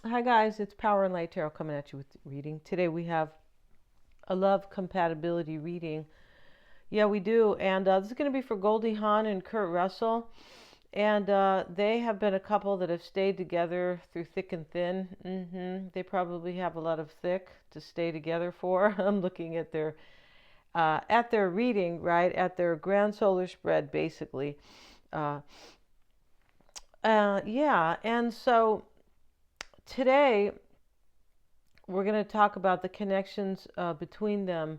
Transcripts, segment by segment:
Hi guys, it's Power and Light Tarot coming at you with reading. Today we have a love compatibility reading. Yeah, we do. And this is going to be for Goldie Hawn and Kurt Russell. And they have been a couple that have stayed together through thick and thin. They probably have a lot of thick to stay together for. I'm looking at their reading, right? At their grand solar spread, basically. Uh, yeah, and so today we're going to talk about the connections between them.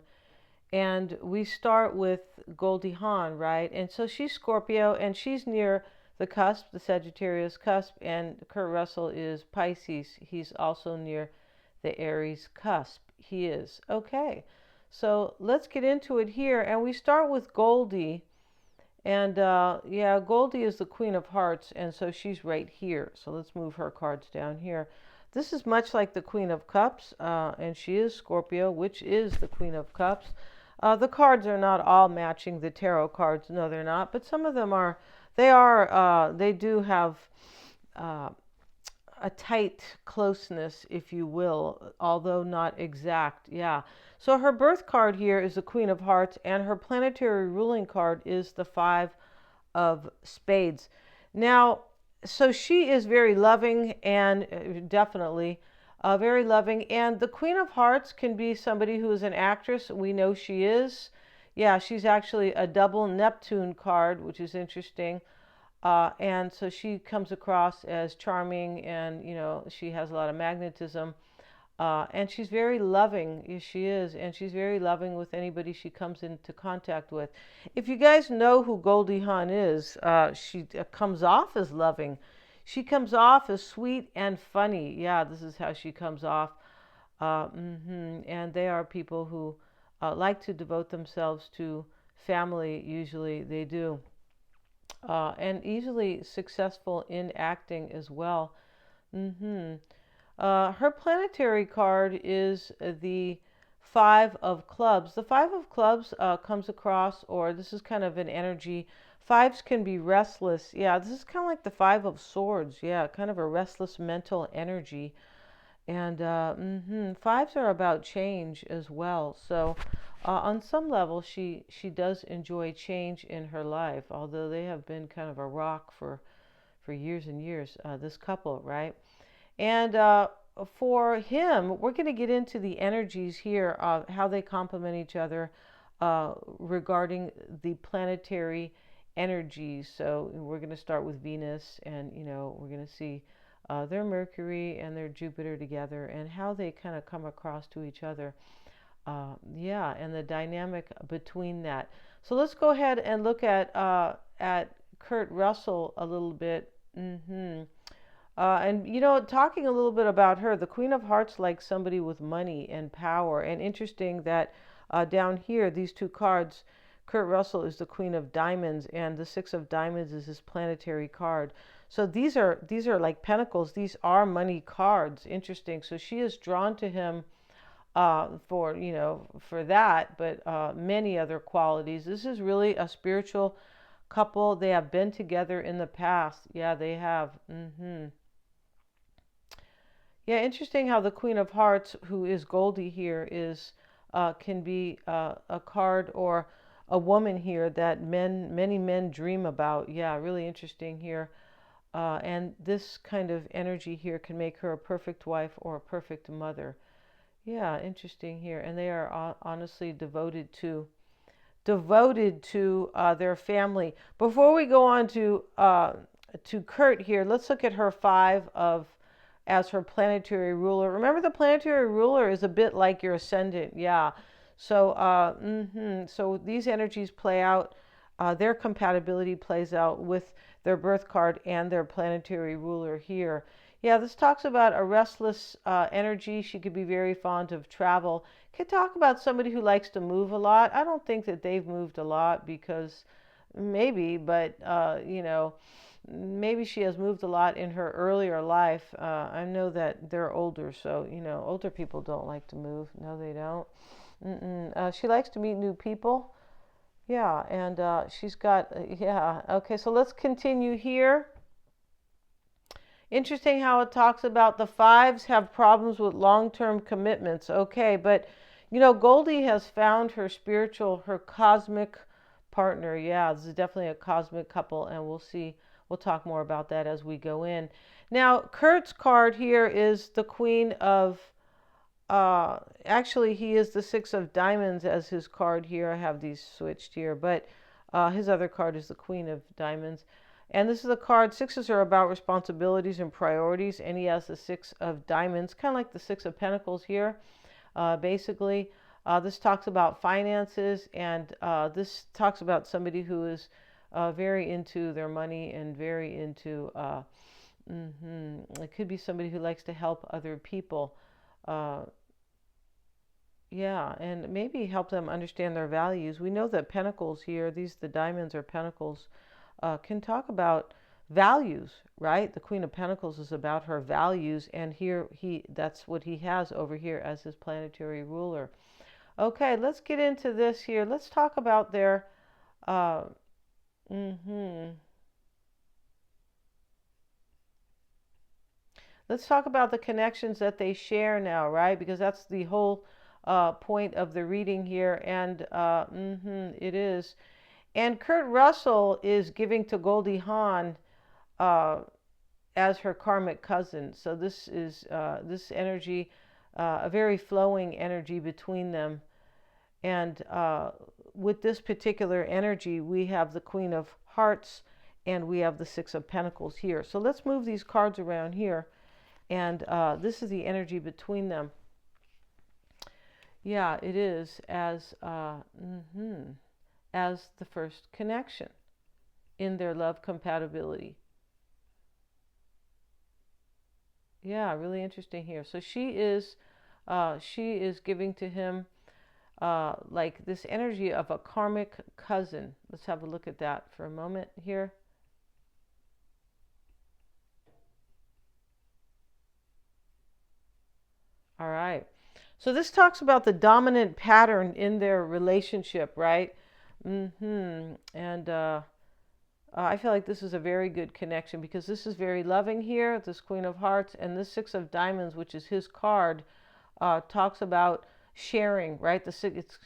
And we start with Goldie Hawn, right? And so she's Scorpio, and she's near the cusp, the Sagittarius cusp, and Kurt Russell is Pisces. He's also near the Aries cusp. He is. Okay, so let's get into it here. And we start with Goldie. And yeah, Goldie is the Queen of Hearts, and so she's right here. So let's move her cards down here. This is much like the Queen of Cups, and she is Scorpio, which is the Queen of Cups. The cards are not all matching the tarot cards. No, they're not. But some of them are. They do have uh, a tight closeness, if you will, although not exact. Yeah. So her birth card here is the Queen of Hearts, and her planetary ruling card is the Five of Spades. Now, so she is very loving and definitely very loving. And the Queen of Hearts can be somebody who is an actress. We know she is. Yeah, she's actually a double Neptune card, which is interesting. And so she comes across as charming, and she has a lot of magnetism. And she's very loving. Yes, she is. And she's very loving with anybody she comes into contact with. If you guys know who Goldie Hawn is, she comes off as loving. She comes off as sweet and funny. Yeah, this is how she comes off. And they are people who like to devote themselves to family. Usually they do. And easily successful in acting as well. Her planetary card is the Five of Clubs. The Five of Clubs comes across, or this is kind of an energy. Fives can be restless. Yeah, this is kind of like the Five of Swords. Yeah, kind of a restless mental energy. And fives are about change as well. So on some level, she does enjoy change in her life, although they have been kind of a rock for years and years, this couple, right? And for him, we're going to get into the energies here of how they complement each other regarding the planetary energies. So we're going to start with Venus, and we're going to see their Mercury and their Jupiter together, and how they kind of come across to each other. Yeah, and the dynamic between that. So let's go ahead and look at Kurt Russell a little bit. And talking a little bit about her, the Queen of Hearts likes somebody with money and power. And interesting that down here, these two cards, Kurt Russell is the Queen of Diamonds, and the Six of Diamonds is his planetary card. So these are like pentacles. These are money cards. Interesting. So she is drawn to him for that, but many other qualities. This is really a spiritual couple. They have been together in the past. Yeah, they have. Yeah, interesting how the Queen of Hearts, who is Goldie here, can be a card or a woman here that many men dream about. Yeah, really interesting here. And this kind of energy here can make her a perfect wife or a perfect mother. Yeah, interesting here. And they are honestly devoted to their family. Before we go on to Kurt here, let's look at her as her planetary ruler. Remember, the planetary ruler is a bit like your ascendant. Yeah. So so these energies play out. Their compatibility plays out with their birth card and their planetary ruler here. Yeah, this talks about a restless energy. She could be very fond of travel. Could talk about somebody who likes to move a lot. I don't think that they've moved a lot, because maybe, but maybe she has moved a lot in her earlier life. I know that they're older, so older people don't like to move. No, they don't. She likes to meet new people. Yeah, and she's got, yeah. Okay, so let's continue here. Interesting how it talks about the fives have problems with long-term commitments. Okay, but Goldie has found her spiritual, her cosmic partner. Yeah, this is definitely a cosmic couple, and we'll see. We'll talk more about that as we go in. Now, Kurt's card here is the Queen of, actually, he is the Six of Diamonds as his card here. I have these switched here, but his other card is the Queen of Diamonds. And this is a card, sixes are about responsibilities and priorities, and he has the Six of Diamonds, kind of like the Six of Pentacles here, basically. This talks about finances, and this talks about somebody who is very into their money and very into, it could be somebody who likes to help other people. Uh, yeah, and maybe help them understand their values. We know that pentacles here, the diamonds or pentacles, can talk about values, right? The Queen of Pentacles is about her values, and here that's what he has over here as his planetary ruler. Okay, let's get into this here. Let's talk about their uh, mm-hmm. Let's talk about the connections that they share now, right? Because that's the whole point of the reading here, and it is. And Kurt Russell is giving to Goldie Hawn uh, as her karmic cousin. So this is this energy, a very flowing energy between them. And with this particular energy, we have the Queen of Hearts and we have the Six of Pentacles here. So let's move these cards around here. And this is the energy between them. Yeah, it is as the first connection in their love compatibility. Yeah, really interesting here. So she is giving to him like this energy of a karmic cousin. Let's have a look at that for a moment here. All right. So this talks about the dominant pattern in their relationship, right? And I feel like this is a very good connection because this is very loving here, this Queen of Hearts, and this Six of Diamonds, which is his card, talks about sharing, right?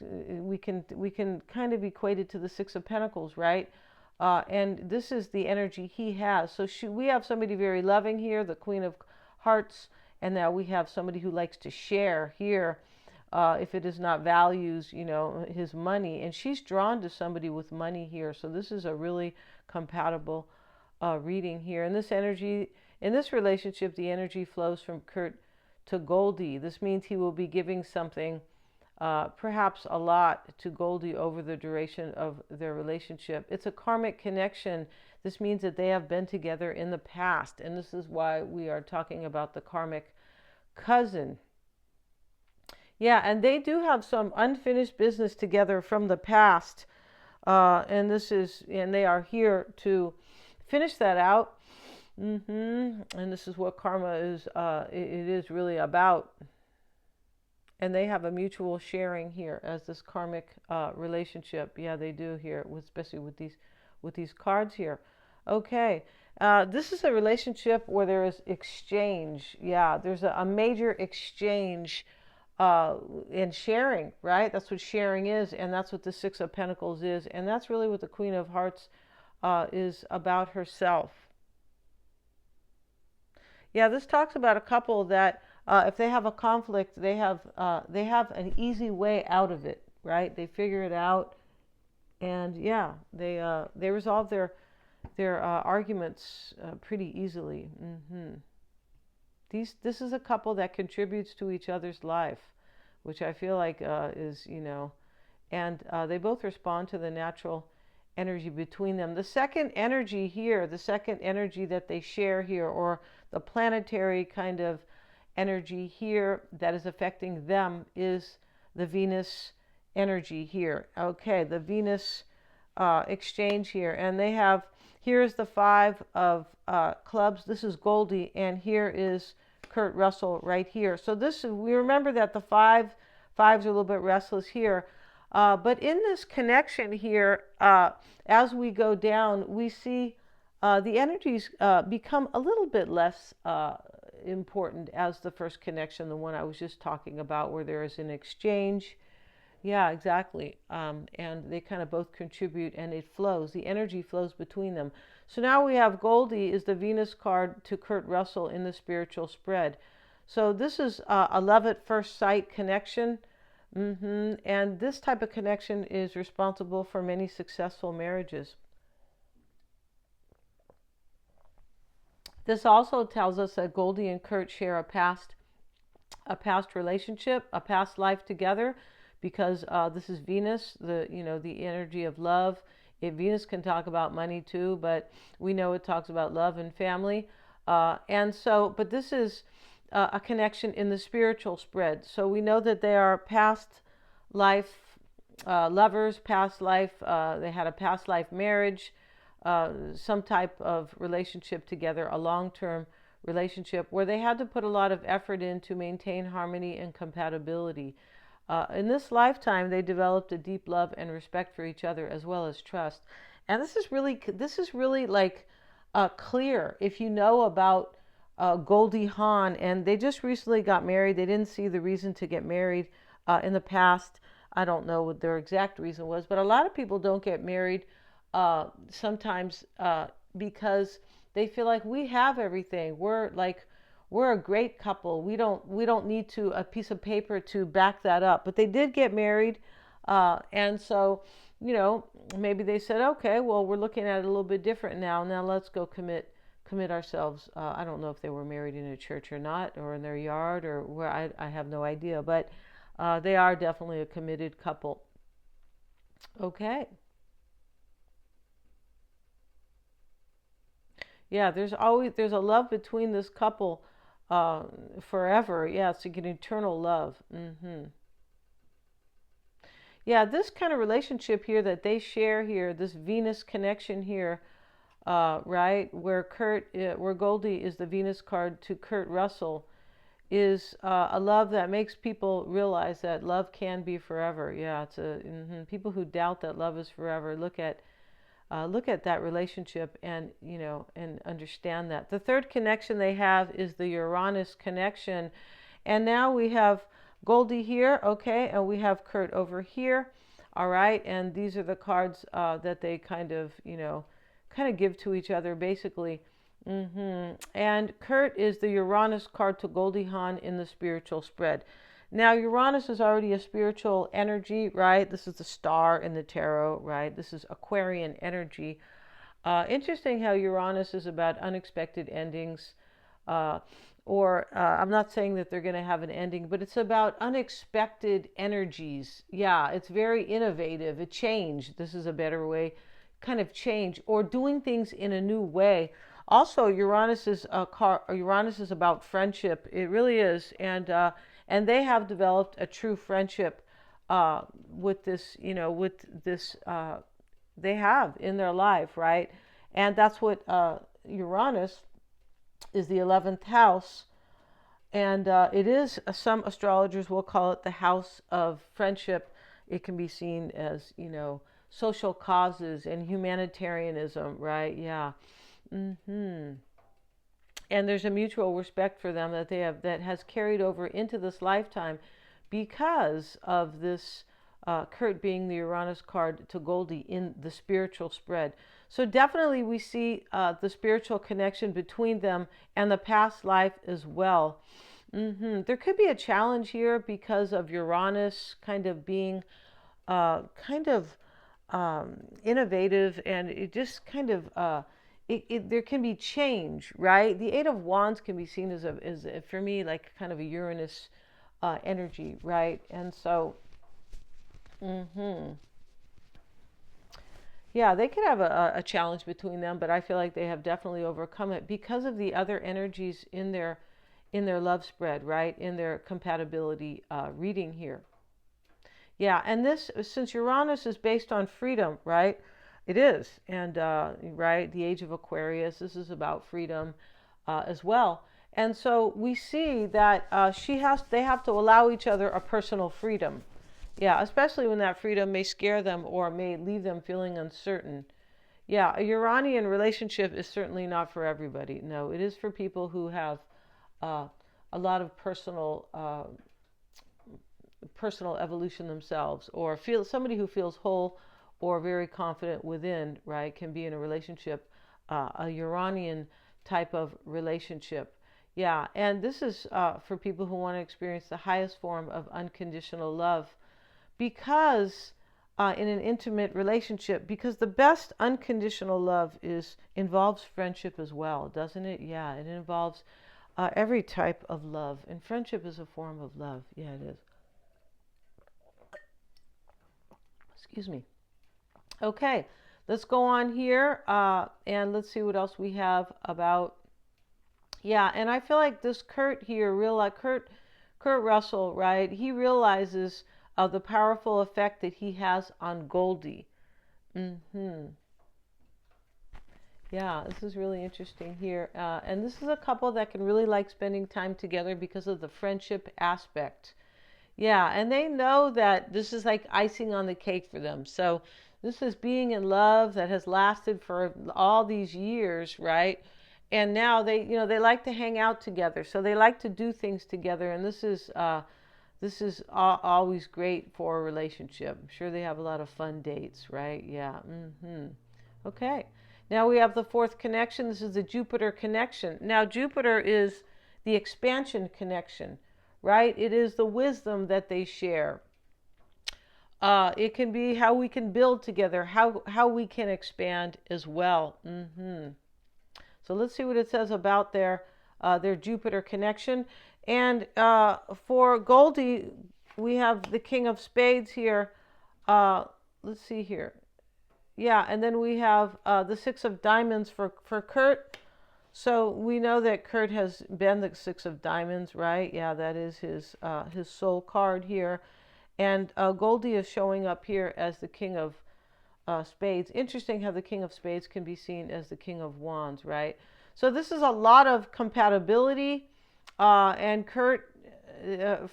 We can kind of equate it to the Six of Pentacles, right? And this is the energy he has. So we have somebody very loving here, the Queen of Hearts, and now we have somebody who likes to share here. If it is not values, his money. And she's drawn to somebody with money here. So this is a really compatible reading here. And this energy, in this relationship, the energy flows from Kurt to Goldie. This means he will be giving something, perhaps a lot, to Goldie over the duration of their relationship. It's a karmic connection. This means that they have been together in the past. And this is why we are talking about the karmic cousin. Yeah, and they do have some unfinished business together from the past, and they are here to finish that out. And this is what karma is. It is really about, and they have a mutual sharing here as this karmic relationship. Yeah, they do here, especially with these cards here. Okay. This is a relationship where there is exchange. Yeah, there's a major exchange in sharing, right? That's what sharing is, and that's what the Six of Pentacles is, and that's really what the Queen of Hearts is about herself. Yeah, this talks about a couple that if they have a conflict, they have an easy way out of it, right? They figure it out, and yeah, they resolve their arguments pretty easily. This is a couple that contributes to each other's life, which I feel like is, and they both respond to the natural energy between them. The second energy here, the second energy that they share here, or the planetary kind of energy here that is affecting them, is the Venus energy here. Okay, the Venus exchange here. And they have, here's the Five of Clubs. This is Goldie, and here is Kurt Russell right here. So we remember that the fives are a little bit restless here. But in this connection here, as we go down, we see the energies become a little bit less important as the first connection, the one I was just talking about, where there is an exchange. Yeah, exactly. And they kind of both contribute, and it flows. The energy flows between them. So now we have Goldie is the Venus card to Kurt Russell in the spiritual spread. So this is a love at first sight connection. And this type of connection is responsible for many successful marriages. This also tells us that Goldie and Kurt share a past relationship, a past life together, because this is Venus, the energy of love. Venus can talk about money too, but we know it talks about love and family. But this is a connection in the spiritual spread. So we know that they are past life lovers, past life, they had a past life marriage, some type of relationship together, a long-term relationship where they had to put a lot of effort in to maintain harmony and compatibility. In this lifetime, they developed a deep love and respect for each other as well as trust. And this is really like clear if you know about Goldie Hawn, and they just recently got married. They didn't see the reason to get married in the past. I don't know what their exact reason was, but a lot of people don't get married sometimes because they feel like we have everything. We're a great couple. We don't need a piece of paper to back that up. But they did get married, and so maybe they said, okay, well, we're looking at it a little bit different now. Now let's go commit ourselves. I don't know if they were married in a church or not, or in their yard, or where. I have no idea, but they are definitely a committed couple. Okay. Yeah, there's a love between this couple forever. Yeah, it's like an eternal love. Yeah, this kind of relationship here that they share here, this Venus connection here, right, where Goldie is the Venus card to Kurt Russell, is a love that makes people realize that love can be forever. Yeah, people who doubt that love is forever look at that relationship and and understand that. The third connection they have is the Uranus connection, and now we have Goldie here, okay, and we have Kurt over here. All right, and these are the cards that they kind of give to each other basically. And Kurt is the Uranus card to Goldie Hawn in the spiritual spread. Now, Uranus is already a spiritual energy, right? This is the star in the tarot, right? This is Aquarian energy. Interesting how Uranus is about unexpected endings, I'm not saying that they're going to have an ending, but it's about unexpected energies. Yeah, it's very innovative. A change. This is a better way, kind of change, or doing things in a new way. Also, Uranus is about friendship. It really is, and they have developed a true friendship with this, they have in their life, right? And that's what Uranus is, the 11th house. And it is, some astrologers will call it the house of friendship. It can be seen as, social causes and humanitarianism, right? Yeah. And there's a mutual respect for them that they have, that has carried over into this lifetime because of this Kurt being the Uranus card to Goldie in the spiritual spread. So definitely we see the spiritual connection between them and the past life as well. There could be a challenge here because of Uranus kind of being innovative, and it just kind of there can be change, right? The Eight of Wands can be seen as for me, like kind of a Uranus energy, right? And so yeah, they could have a challenge between them, but I feel like they have definitely overcome it because of the other energies in their love spread, right? In their compatibility reading here. Yeah, and this, since Uranus is based on freedom, right? It is, and right, the age of Aquarius, this is about freedom as well. And so we see that they have to allow each other a personal freedom. Yeah, especially when that freedom may scare them or may leave them feeling uncertain. Yeah, a Uranian relationship is certainly not for everybody. No, it is for people who have uh, a lot of personal evolution themselves, or feel somebody who feels whole or very confident within, right, can be in a relationship, a Uranian type of relationship. Yeah, and this is for people who want to experience the highest form of unconditional love, because in an intimate relationship, because the best unconditional love is involves friendship as well, doesn't it? Yeah, it involves every type of love, and friendship is a form of love. Yeah, it is. Excuse me. Okay, let's go on here and let's see what else we have about. Yeah, and I feel like this Kurt here, real like Kurt Russell, right? He realizes the powerful effect that he has on Goldie. Hmm. Yeah, this is really interesting here. And this is a couple that can really like spending time together because of the friendship aspect. Yeah, and they know that this is like icing on the cake for them. So this is being in love that has lasted for all these years, right? And now they like to hang out together. So they like to do things together, and this is always great for a relationship. I'm sure they have a lot of fun dates, right? Yeah. Okay. Now we have the fourth connection. This is the Jupiter connection. Now Jupiter is the expansion connection, right? It is the wisdom that they share. It can be how we can build together, how we can expand as well. So let's see what it says about their Jupiter connection. And for Goldie, we have the King of Spades here. Let's see here. Yeah, and then we have the Six of Diamonds for Kurt. So we know that Kurt has been the Six of Diamonds, right? Yeah, that is his soul card here. And Goldie is showing up here as the King of Spades. Interesting how the King of Spades can be seen as the King of Wands, right? So this is a lot of compatibility, and Kurt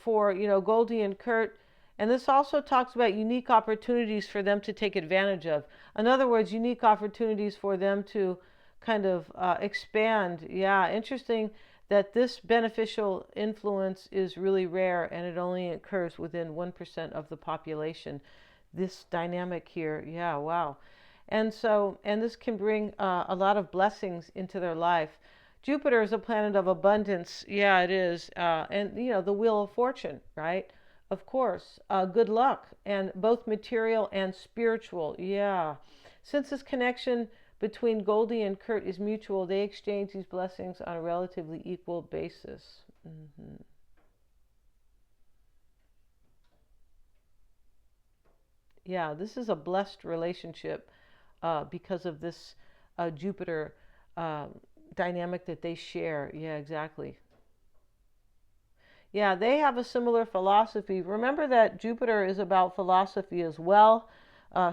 for Goldie and Kurt. And this also talks about unique opportunities for them to take advantage of. In other words, unique opportunities for them to kind of expand. Yeah, interesting that this beneficial influence is really rare and it only occurs within 1% of the population. This dynamic here, yeah, wow. And this can bring a lot of blessings into their life. Jupiter is a planet of abundance. Yeah, it is. And, the wheel of fortune, right? Of course. Good luck, and both material and spiritual. Yeah. Since this connection between Goldie and Kurt is mutual, they exchange these blessings on a relatively equal basis. Yeah, this is a blessed relationship because of this Jupiter uh, dynamic that they share. Yeah, exactly. Yeah, they have a similar philosophy. Remember that Jupiter is about philosophy as well.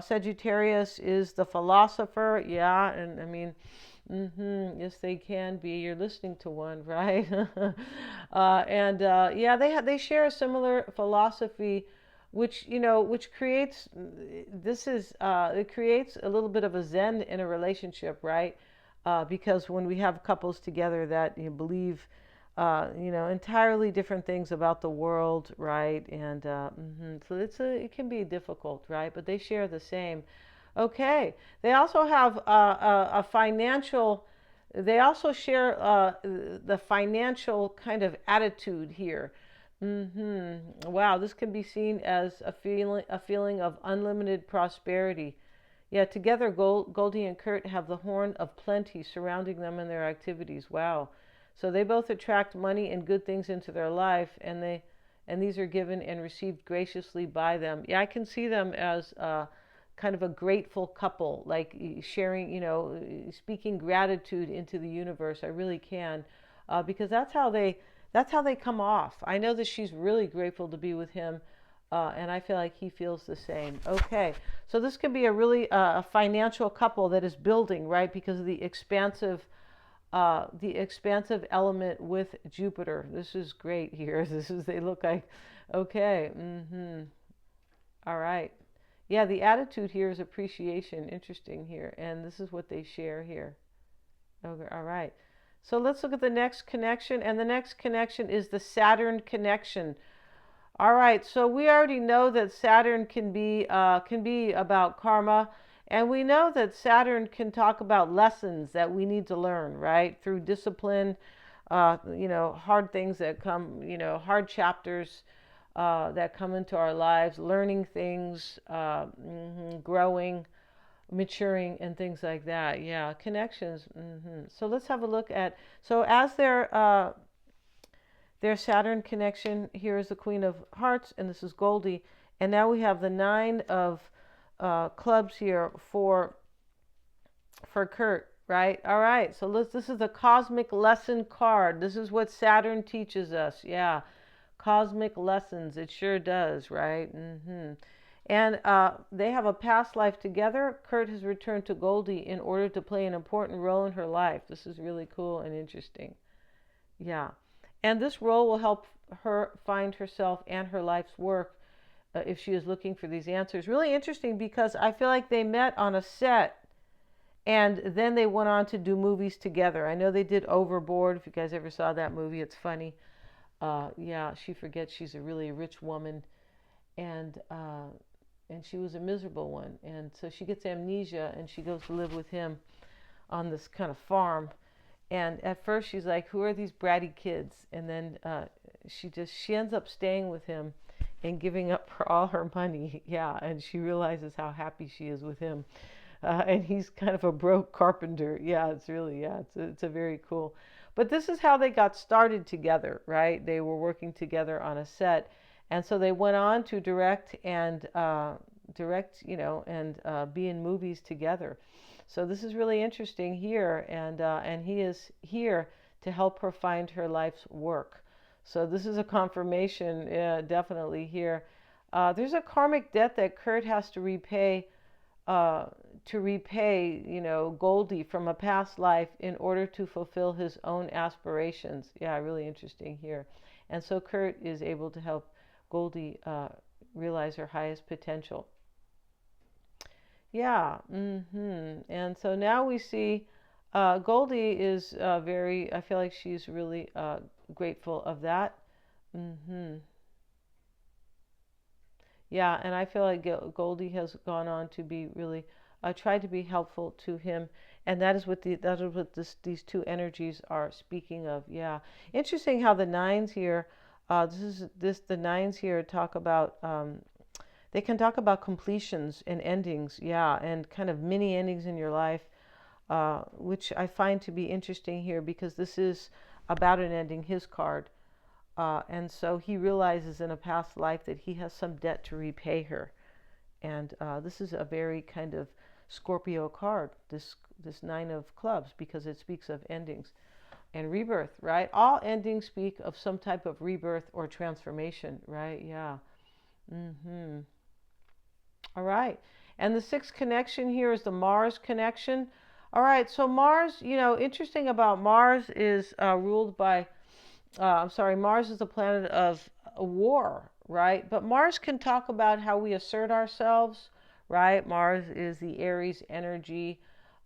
Sagittarius is the philosopher. Yeah, and I mean, yes, they can be. You're listening to one, right? And yeah, they share a similar philosophy, which creates it creates a little bit of a zen in a relationship, right? Because when we have couples together that believe entirely different things about the world, right? And so it can be difficult, right? But they share the same. Okay. They also have a financial. They also share the financial kind of attitude here. Wow, this can be seen as a feeling of unlimited prosperity. Yeah, together Goldie and Kurt have the horn of plenty surrounding them in their activities. Wow. So they both attract money and good things into their life, and these are given and received graciously by them. Yeah, I can see them as kind of a grateful couple, like sharing, speaking gratitude into the universe. I really can, because that's how they come off. I know that she's really grateful to be with him, and I feel like he feels the same. Okay, so this can be a really a financial couple that is building, right? Because of the expansive element with Jupiter. This is great here. They look like, okay, all right. Yeah, the attitude here is appreciation. Interesting here. And this is what they share here. Okay, all right. So let's look at the next connection. And the next connection is the Saturn connection. All right. So we already know that Saturn can be about karma. And we know that Saturn can talk about lessons that we need to learn, right? Through discipline, hard things that come, hard chapters that come into our lives, learning things, growing, maturing, and things like that. Yeah, connections. So let's have a look at. So as their Saturn connection, here is the Queen of Hearts, and this is Goldie, and now we have the Nine of Clubs here for Kurt. Right? All right. So this is the cosmic lesson card. This is what Saturn teaches us. Yeah. Cosmic lessons. It sure does, right? And they have a past life together. Kurt has returned to Goldie in order to play an important role in her life. This is really cool and interesting. Yeah. And this role will help her find herself and her life's work if she is looking for these answers. Really interesting because I feel like they met on a set and then they went on to do movies together. I know they did Overboard. If you guys ever saw that movie, it's funny. Yeah, she forgets she's a really rich woman, and she was a miserable one, and so she gets amnesia, and she goes to live with him on this kind of farm. And at first, she's like, "Who are these bratty kids?" And then she ends up staying with him and giving up all her money. Yeah, and she realizes how happy she is with him. And he's kind of a broke carpenter. Yeah, it's a very cool. But this is how they got started together, right? They were working together on a set, and so they went on to be in movies together. So this is really interesting here, and he is here to help her find her life's work. So this is a confirmation, definitely here. There's a karmic debt that Kurt has to repay, Goldie from a past life in order to fulfill his own aspirations. Yeah, really interesting here. And so Kurt is able to help Goldie realize her highest potential. Yeah. And so now we see Goldie is I feel like she's really grateful of that. Yeah, and I feel like Goldie has gone on to be really tried to be helpful to him, and that is what these two energies are speaking of. Yeah, interesting how the nines here. The nines here talk about. They can talk about completions and endings. Yeah, and kind of mini endings in your life, which I find to be interesting here because this is about an ending. His card. And so he realizes in a past life that he has some debt to repay her. And this is a very kind of Scorpio card, this Nine of Clubs, because it speaks of endings and rebirth, right? All endings speak of some type of rebirth or transformation, right? Yeah. All right. And the sixth connection here is the Mars connection. All right. So Mars, interesting about Mars is ruled by Mars is the planet of war, right? But Mars can talk about how we assert ourselves, right? Mars is the Aries energy,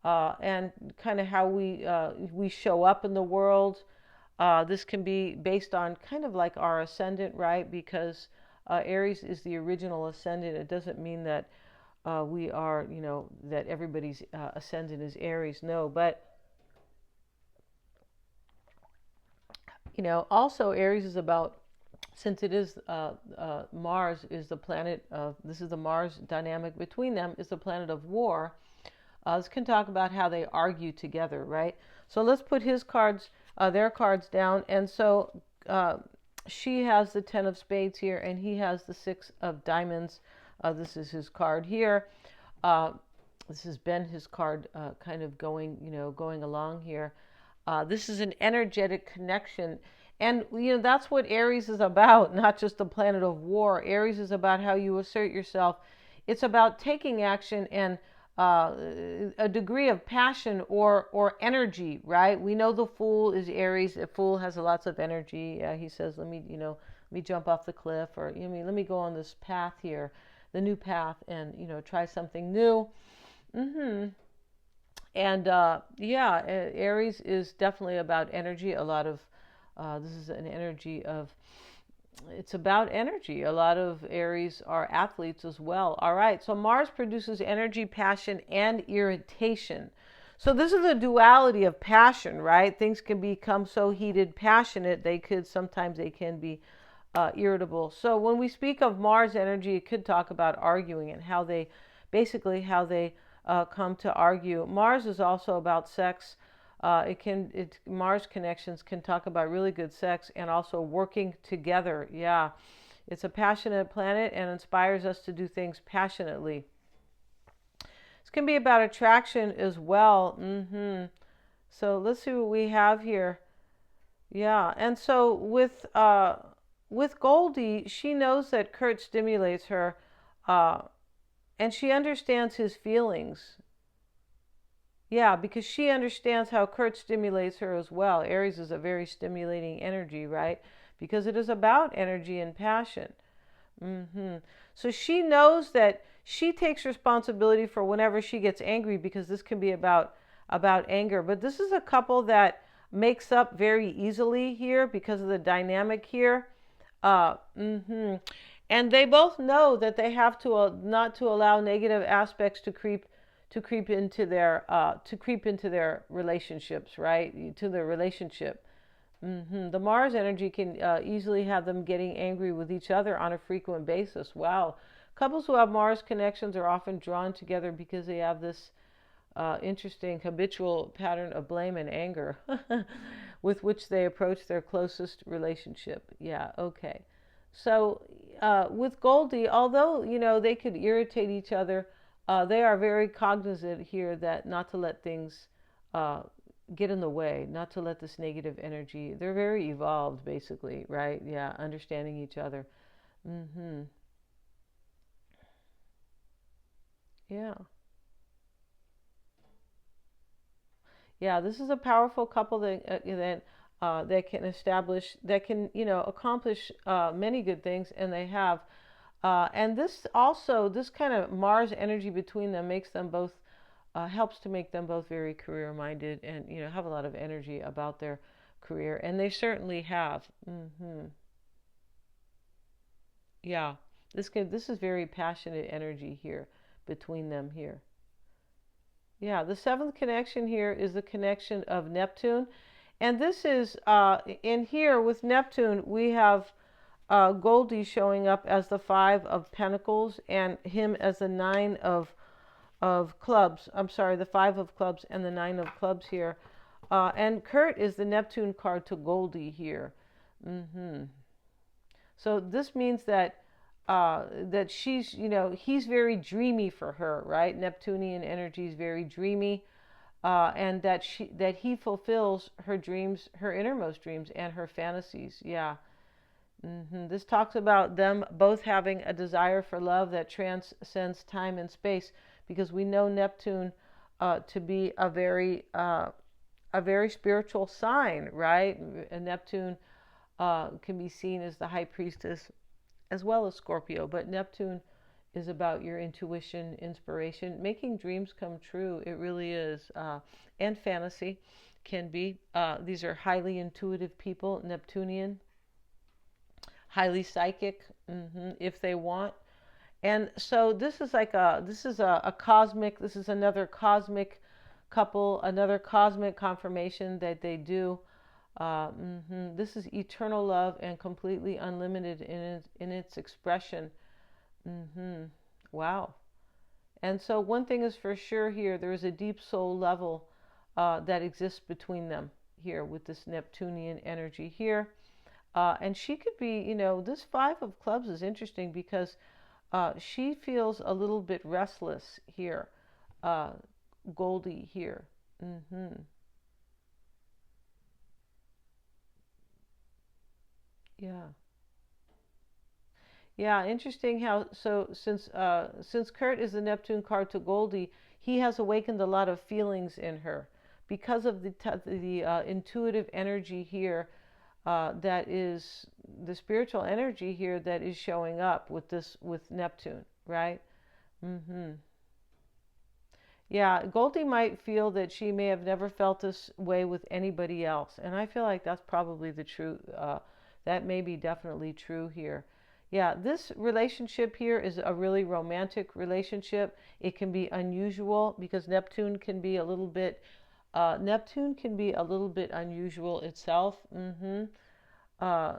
and kind of how we show up in the world. This can be based on kind of like our ascendant, right? Because Aries is the original ascendant. It doesn't mean that we are, that everybody's ascendant is Aries. No, but also Aries is about, since it is Mars is the planet of, this is the Mars dynamic between them, is the planet of war. This can talk about how they argue together, right? So let's put their cards down. And so she has the 10 of spades here, and he has the 6 of diamonds. This is his card here. This has been his card kind of going along here. This is an energetic connection. And, that's what Aries is about, not just the planet of war. Aries is about how you assert yourself. It's about taking action and a degree of passion or energy, right? We know the Fool is Aries. The Fool has lots of energy. He says, let me jump off the cliff, or let me go on this path here. the new path, and try something new. hmm and yeah, Aries is definitely about energy. A lot of this is an energy of, it's about energy. A lot of Aries are athletes as well. All right, so Mars produces energy, passion, and irritation. So this is the duality of passion, right? Things can become so heated, passionate, sometimes they can be irritable. So when we speak of Mars energy, it could talk about arguing and how they come to argue. Mars is also about sex. Mars connections can talk about really good sex and also working together. Yeah, it's a passionate planet and inspires us to do things passionately. This can be about attraction as well. So let's see what we have here. Yeah, and so with Goldie, she knows that Kurt stimulates her, uh, and she understands his feelings. Yeah, because she understands how Kurt stimulates her as well. Aries is a very stimulating energy, right? Because it is about energy and passion. So she knows that she takes responsibility for whenever she gets angry, because this can be about anger. But this is a couple that makes up very easily here because of the dynamic here. Uh, hmm And they both know that they have to not to allow negative aspects to creep into their relationships, right? To their relationship. The Mars energy can easily have them getting angry with each other on a frequent basis. Wow. Couples who have Mars connections are often drawn together because they have this interesting habitual pattern of blame and anger with which they approach their closest relationship. Yeah, okay. So with Goldie, although they could irritate each other, they are very cognizant here that not to let things uh, get in the way, not to let this negative energy. They're very evolved, basically, right? Yeah, understanding each other. hmm Yeah. Yeah, this is a powerful couple that can establish, that can accomplish many good things, and they have. And this kind of Mars energy between them makes them both helps to make them both very career minded, and have a lot of energy about their career, and they certainly have. Yeah, this is very passionate energy here between them here. Yeah, the seventh connection here is the connection of Neptune. And this is, in here with Neptune, we have Goldie showing up as the Five of Pentacles and him as the Nine of Clubs. I'm sorry, the Five of Clubs and the Nine of Clubs here. And Kurt is the Neptune card to Goldie here. hmm So this means that he's very dreamy for her, right? Neptunian energy is very dreamy, and that he fulfills her dreams, her innermost dreams, and her fantasies. Yeah. This talks about them both having a desire for love that transcends time and space, because we know Neptune to be a very spiritual sign, right? And Neptune can be seen as the high priestess as well as Scorpio, but Neptune is about your intuition, inspiration, making dreams come true. It really is. And fantasy can be. These are highly intuitive people, Neptunian, highly psychic, if they want. And so this is a cosmic, this is another cosmic couple, another cosmic confirmation that they do. This is eternal love and completely unlimited in its expression. hmm Wow. And so one thing is for sure here, there is a deep soul level that exists between them here with this Neptunian energy here. And she could be, this Five of Clubs is interesting because she feels a little bit restless here, uh, Goldie here. hmm Yeah. Yeah, interesting how since Kurt is the Neptune card to Goldie, he has awakened a lot of feelings in her because of the intuitive energy here, that is the spiritual energy here that is showing up with Neptune. right? Mm-hmm. Yeah, Goldie might feel that she may have never felt this way with anybody else. And I feel like that's probably the truth. That may be definitely true here. Yeah, this relationship here is a really romantic relationship. It can be unusual because Neptune can be a little bit unusual itself. Uh,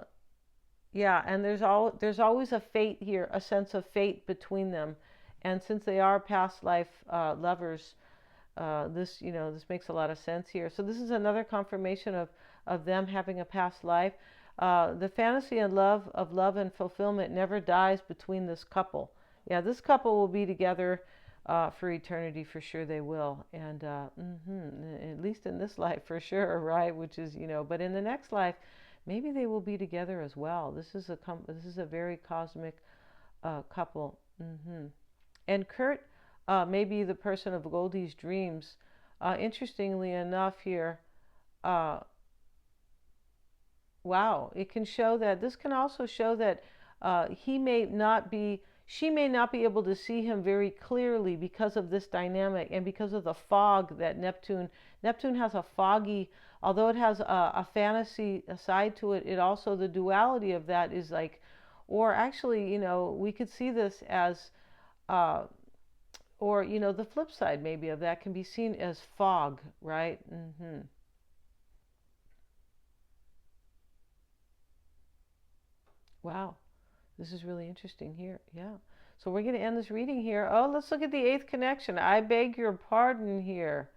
yeah, and there's always a fate here, a sense of fate between them. And since they are past life lovers, this makes a lot of sense here. So this is another confirmation of them having a past life. The fantasy and love and fulfillment never dies between this couple. Yeah, this couple will be together for eternity for sure. They will, and at least in this life for sure, right? Which is but in the next life, maybe they will be together as well. This is a very cosmic couple. And Kurt may be the person of Goldie's dreams. Interestingly enough, here, uh, wow, this can also show that she may not be able to see him very clearly because of this dynamic and because of the fog that Neptune has a foggy, although it has a fantasy side to it, the duality of that is like, or actually, we could see this as, uh, or the flip side maybe of that can be seen as fog, right? Wow, this is really interesting here. Yeah. So we're going to end this reading here. Oh, let's look at the eighth connection. I beg your pardon here.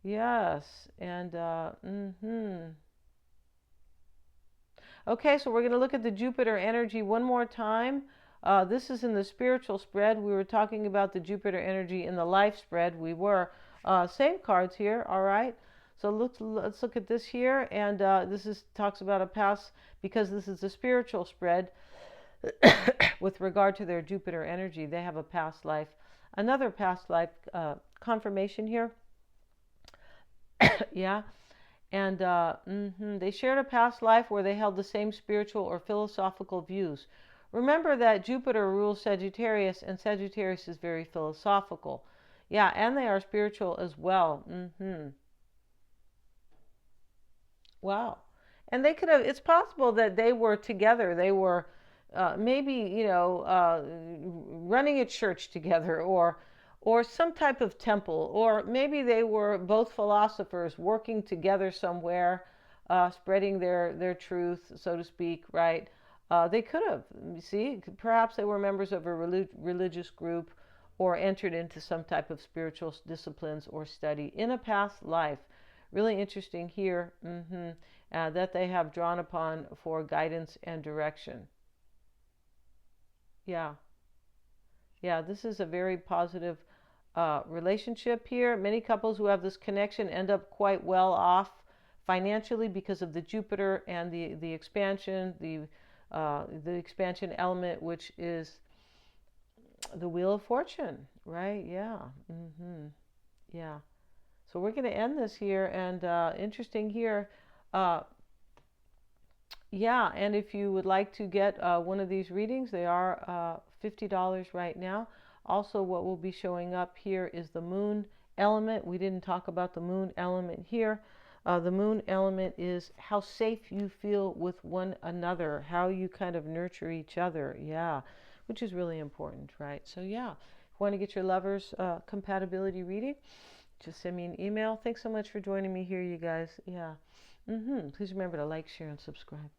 Yes. And okay, so we're going to look at the Jupiter energy one more time. This is in the spiritual spread. We were talking about the Jupiter energy in the life spread. We were. Same cards here, all right? So let's look at this here. And talks about a past, because this is the spiritual spread. With regard to their Jupiter energy, they have a past life, another past life confirmation here. Yeah. And they shared a past life where they held the same spiritual or philosophical views. Remember that Jupiter rules Sagittarius, and Sagittarius is very philosophical. Yeah, and they are spiritual as well. Wow. And it's possible that they were together. They were maybe, running a church together, or some type of temple, or maybe they were both philosophers working together somewhere, spreading their truth, so to speak, right? They could have, you see, perhaps they were members of a religious group or entered into some type of spiritual disciplines or study in a past life. Really interesting here, that they have drawn upon for guidance and direction. Yeah, yeah, this is a very positive relationship here. Many couples who have this connection end up quite well off financially because of the Jupiter and the expansion, the expansion element, which is the Wheel of Fortune, right? Yeah, yeah. So we're going to end this here, and interesting here. Uh, yeah, and if you would like to get one of these readings, they are $50 right now. Also, what will be showing up here is the moon element. We didn't talk about the moon element here. The moon element is how safe you feel with one another, how you kind of nurture each other. Yeah, which is really important, right? So, yeah, if you want to get your lover's compatibility reading, just send me an email. Thanks so much for joining me here, you guys. Yeah. Please remember to like, share, and subscribe.